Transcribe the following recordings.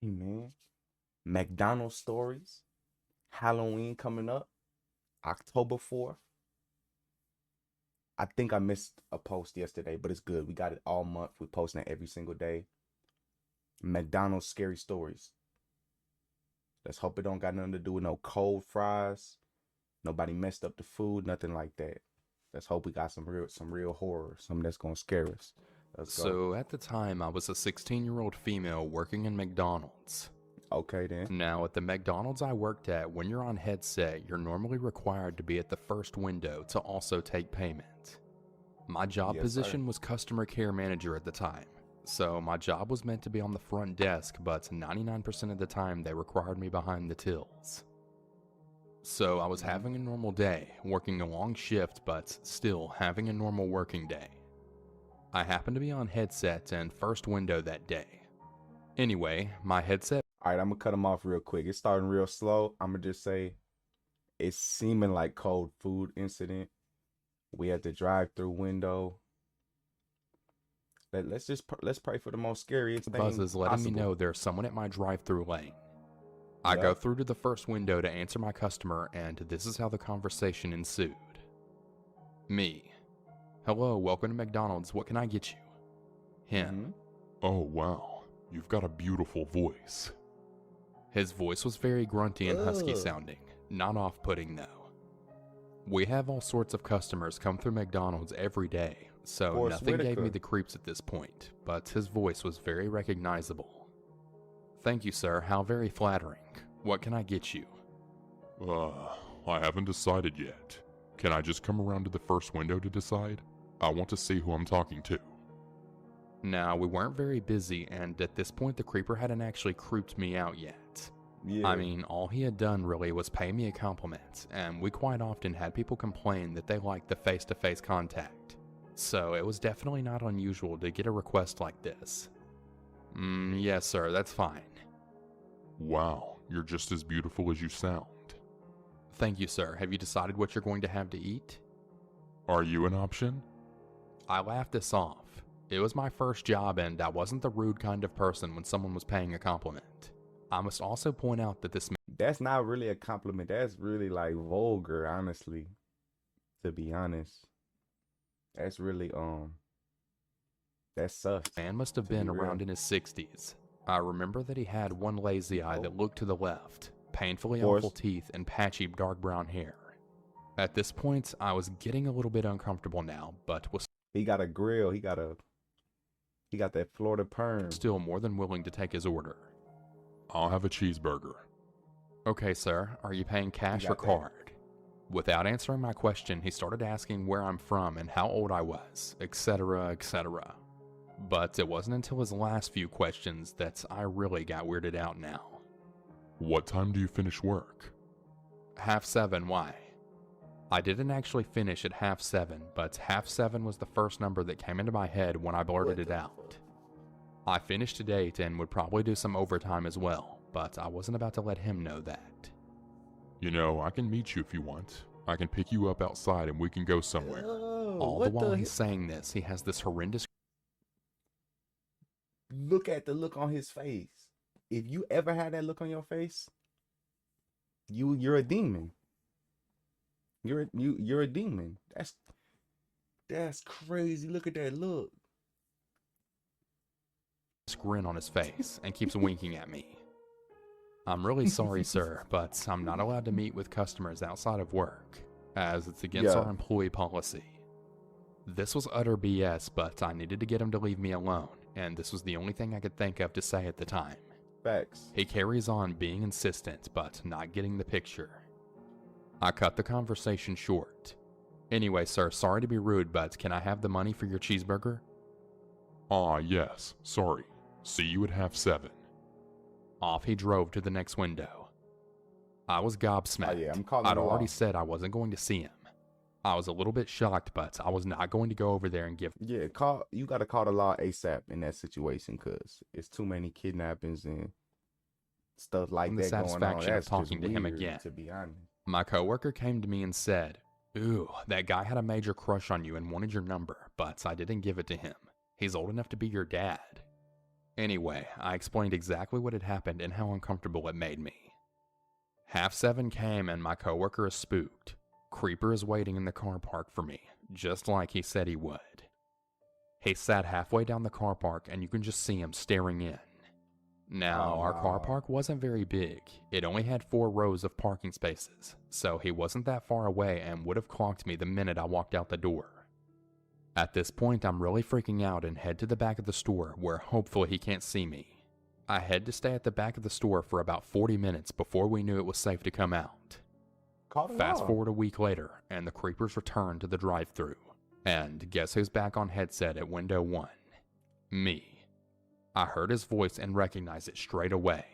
Hey man, McDonald's stories. Halloween coming up, October 4th. I think I missed a post yesterday, but it's good. We got it all month. We're posting it every single day. McDonald's scary stories. Let's hope it don't got nothing to do with no cold fries. Nobody messed up the food, nothing like that. Let's hope we got some real horror, something that's gonna scare us. Let's go. So at the time, I was a 16-year-old female working in McDonald's. Okay then. Now, at the McDonald's I worked at, when you're on headset, you're normally required to be at the first window to also take payment. My job Yes, sir. position was customer care manager at the time. So my job was meant to be on the front desk, but 99% of the time they required me behind the tills. So I was having a normal day, working a long shift, but still having a normal working day. I happened to be on headset and first window that day. Anyway, my headset All right, I'm gonna cut them off real quick. It's starting real slow. I'm gonna just say it's seeming like cold food incident. We had the drive-through window. Let's pray for the most scariest thing buzzes letting me possible. know there's someone at my drive-through lane. I Yep. go through to the first window to answer my customer, and this is how the conversation ensued. Me. Hello, welcome to McDonald's. What can I get you? Him. Mhm. Oh wow, you've got a beautiful voice. His voice was very grunty and husky Ugh. sounding, not off-putting though. We have all sorts of customers come through McDonald's every day, so Forrest nothing gave me Whitaker. the creeps at this point, but his voice was very recognizable. Thank you, sir. How very flattering. What can I get you? I haven't decided yet. Can I just come around to the first window to decide? I want to see who I'm talking to. Now, we weren't very busy, and at this point the creeper hadn't actually creeped me out yet. Yeah. I mean, all he had done really was pay me a compliment, and we quite often had people complain that they liked the face-to-face contact. So it was definitely not unusual to get a request like this. Yes sir, that's fine. Wow, you're just as beautiful as you sound. Thank you sir, have you decided what you're going to have to eat? Are you an option? I laughed this off. It was my first job and I wasn't the rude kind of person when someone was paying a compliment. I must also point out that this That's not really a compliment. That's really like vulgar, honestly. To be honest. That's really that's sus, man must have to be been real. around in his 60s. I remember that he had one lazy eye that looked to the left, painfully Forrest. awful teeth, and patchy dark brown hair. At this point, I was getting a little bit uncomfortable now, but was He got a grill. He got that Florida perm. still more than willing to take his order. I'll have a cheeseburger. Okay, sir, are you paying cash or got that. card? Without answering my question, he started asking where I'm from and how old I was, etc., etc. But it wasn't until his last few questions that I really got weirded out now. What time do you finish work? 7:30, why? I didn't actually finish at 7:30, but 7:30 was the first number that came into my head when I blurted it out. I finished at 8 and would probably do some overtime as well, but I wasn't about to let him know that. You know, I can meet you if you want. I can pick you up outside and we can go somewhere. All the while he's saying this, he has this horrendous Look at the look on his face. If you ever had that look on your face, you're a demon. You're a demon. That's crazy. Look at that look. grin on his face and keeps winking at me. I'm really sorry, sir, but I'm not allowed to meet with customers outside of work, as it's against Yeah. our employee policy. This was utter BS, but I needed to get him to leave me alone, and this was the only thing I could think of to say at the time. Facts. He carries on being insistent, but not getting the picture. I cut the conversation short. Anyway, sir, sorry to be rude, but can I have the money for your cheeseburger? Yes, sorry. See you at 7:30. Off he drove to the next window. I was gobsmacked. Oh, yeah, I'm calling I'd you already off. said I wasn't going to see him. I was a little bit shocked, but I was not going to go over there and give Yeah, you gotta call the law ASAP in that situation, cause it's too many kidnappings and stuff like him the that going on. satisfaction of That's just talking to him weird, again. to be honest. My coworker came to me and said, "Ooh, that guy had a major crush on you and wanted your number, but I didn't give it to him. He's old enough to be your dad." Anyway, I explained exactly what had happened and how uncomfortable it made me. 7:30 came and my coworker is spooked. Creeper is waiting in the car park for me, just like he said he would. He sat halfway down the car park and you can just see him staring in. Now, Oh, our car no. park wasn't very big. It only had 4 rows of parking spaces, so he wasn't that far away and would have clocked me the minute I walked out the door. At this point, I'm really freaking out and head to the back of the store where hopefully he can't see me. I had to stay at the back of the store for about 40 minutes before we knew it was safe to come out. Fast forward a week later, and the creepers return to the drive-thru. And guess who's back on headset at window 1? Me. I heard his voice and recognized it straight away.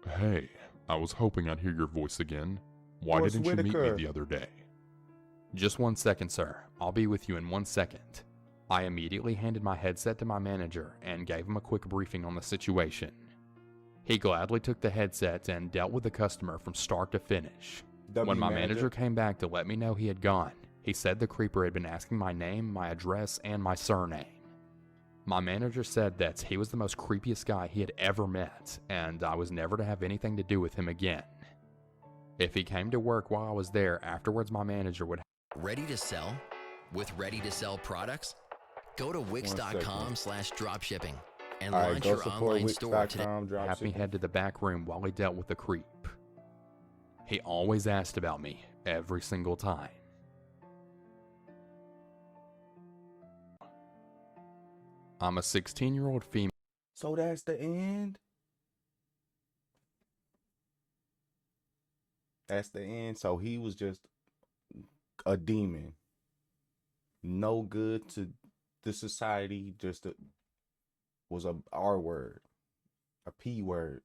Hey, I was hoping I'd hear your voice again. Why Forrest didn't you meet Whitaker. me the other day? Just 1 second, sir. I'll be with you in 1 second. I immediately handed my headset to my manager and gave him a quick briefing on the situation. He gladly took the headset and dealt with the customer from start to finish. When my manager came back to let me know he had gone, he said the creeper had been asking my name, my address, and my surname. My manager said that he was the most creepiest guy he had ever met, and I was never to have anything to do with him again. If he came to work while I was there, afterwards my manager would. Ready to sell? With Ready to Sell products? Go to wix.com/dropshipping and All right, launch go your online store today. support Wix.com. have me head to the back room while he dealt with the creep. He always asked about me, every single time. I'm a 16-year-old female. So that's the end. That's the end. So he was just a demon. No good to the society. Just was a R word, a P word.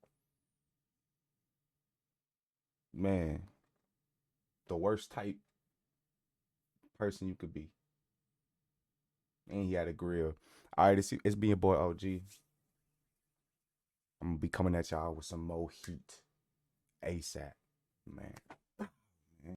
Man, the worst type person you could be. And he had a grill. All right, it's being boy OG. I'm gonna be coming at y'all with some more heat ASAP, man.